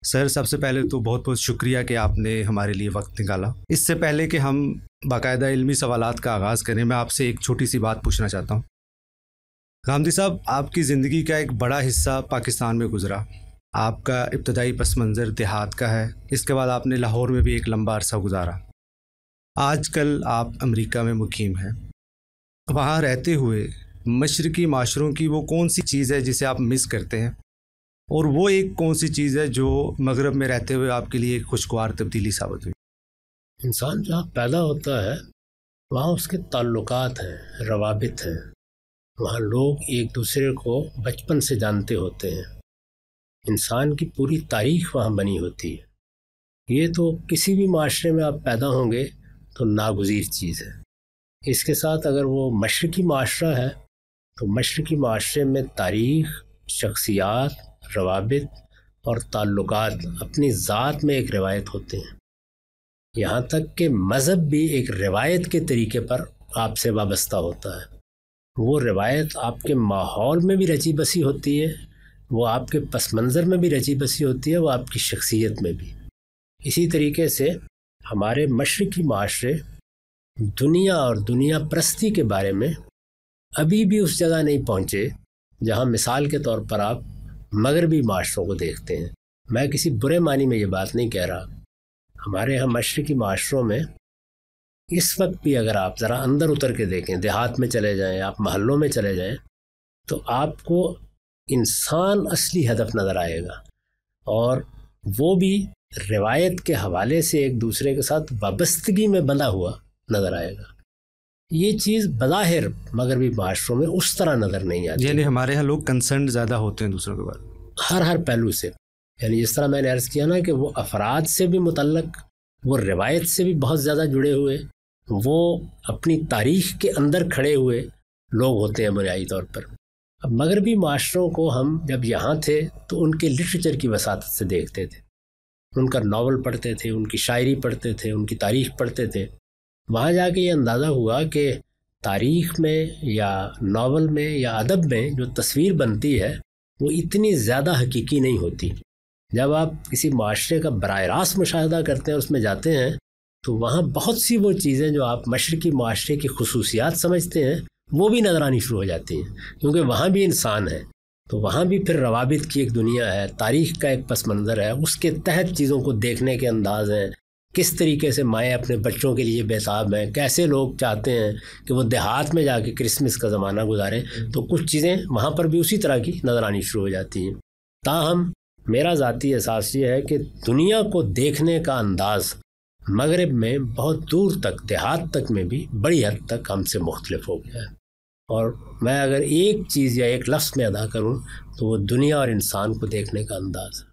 سر سب سے پہلے تو بہت بہت شکریہ کہ آپ نے ہمارے لیے وقت نکالا۔ اس سے پہلے کہ ہم باقاعدہ علمی سوالات کا آغاز کریں، میں آپ سے ایک چھوٹی سی بات پوچھنا چاہتا ہوں۔ غامدی صاحب، آپ کی زندگی کا ایک بڑا حصہ پاکستان میں گزرا۔ آپ کا ابتدائی پس منظر دیہات کا ہے، اس کے بعد آپ نے لاہور میں بھی ایک لمبا عرصہ گزارا۔ آج کل آپ امریکہ میں مقیم ہیں۔ وہاں رہتے ہوئے مشرقی معاشروں کی وہ کون سی چیز ہے جسے آپ مس کرتے ہیں، اور وہ ایک کون سی چیز ہے جو مغرب میں رہتے ہوئے آپ کے لیے ایک خوشگوار تبدیلی ثابت ہوئی؟ انسان جہاں پیدا ہوتا ہے وہاں اس کے تعلقات ہیں، روابط ہیں، وہاں لوگ ایک دوسرے کو بچپن سے جانتے ہوتے ہیں، انسان کی پوری تاریخ وہاں بنی ہوتی ہے۔ یہ تو کسی بھی معاشرے میں آپ پیدا ہوں گے تو ناگزیر چیز ہے۔ اس کے ساتھ اگر وہ مشرقی معاشرہ ہے تو مشرقی معاشرے میں تاریخ، شخصیات، روابط اور تعلقات اپنی ذات میں ایک روایت ہوتے ہیں۔ یہاں تک کہ مذہب بھی ایک روایت کے طریقے پر آپ سے وابستہ ہوتا ہے۔ وہ روایت آپ کے ماحول میں بھی رچی بسی ہوتی ہے، وہ آپ کے پس منظر میں بھی رچی بسی ہوتی ہے، وہ آپ کی شخصیت میں بھی۔ اسی طریقے سے ہمارے مشرقی معاشرے دنیا اور دنیا پرستی کے بارے میں ابھی بھی اس جگہ نہیں پہنچے جہاں مثال کے طور پر آپ مغربی معاشروں کو دیکھتے ہیں۔ میں کسی برے معنی میں یہ بات نہیں کہہ رہا۔ ہمارے یہاں مشرقی معاشروں میں اس وقت بھی اگر آپ ذرا اندر اتر کے دیکھیں، دیہات میں چلے جائیں، آپ محلوں میں چلے جائیں، تو آپ کو انسان اصلی ہدف نظر آئے گا، اور وہ بھی روایت کے حوالے سے ایک دوسرے کے ساتھ وابستگی میں بندھا ہوا نظر آئے گا۔ یہ چیز بظاہر مغربی معاشروں میں اس طرح نظر نہیں آتی۔ یعنی ہمارے ہاں لوگ کنسرن زیادہ ہوتے ہیں دوسروں کے بارے ہر پہلو سے، یعنی جس طرح میں نے عرض کیا نا کہ وہ افراد سے بھی متعلق، وہ روایت سے بھی بہت زیادہ جڑے ہوئے، وہ اپنی تاریخ کے اندر کھڑے ہوئے لوگ ہوتے ہیں بنیادی طور پر۔ اب مغربی معاشروں کو ہم جب یہاں تھے تو ان کے لٹریچر کی وساطت سے دیکھتے تھے، ان کا ناول پڑھتے تھے، ان کی شاعری پڑھتے تھے، ان کی تاریخ پڑھتے تھے۔ وہاں جا کے یہ اندازہ ہوا کہ تاریخ میں یا ناول میں یا ادب میں جو تصویر بنتی ہے وہ اتنی زیادہ حقیقی نہیں ہوتی۔ جب آپ کسی معاشرے کا براہ راست مشاہدہ کرتے ہیں، اس میں جاتے ہیں، تو وہاں بہت سی وہ چیزیں جو آپ مشرقی معاشرے کی خصوصیات سمجھتے ہیں وہ بھی نظر آنی شروع ہو جاتی ہیں، کیونکہ وہاں بھی انسان ہے، تو وہاں بھی پھر روابط کی ایک دنیا ہے، تاریخ کا ایک پس منظر ہے، اس کے تحت چیزوں کو دیکھنے کے انداز ہیں، کس طریقے سے مائیں اپنے بچوں کے لیے بیتاب ہیں، کیسے لوگ چاہتے ہیں کہ وہ دیہات میں جا کے کرسمس کا زمانہ گزاریں، تو کچھ چیزیں وہاں پر بھی اسی طرح کی نظر آنی شروع ہو جاتی ہیں۔ تاہم میرا ذاتی احساس یہ ہے کہ دنیا کو دیکھنے کا انداز مغرب میں بہت دور تک، دیہات تک میں بھی بڑی حد تک ہم سے مختلف ہو گیا ہے، اور میں اگر ایک چیز یا ایک لفظ میں ادا کروں تو وہ دنیا اور انسان کو دیکھنے کا انداز ہے۔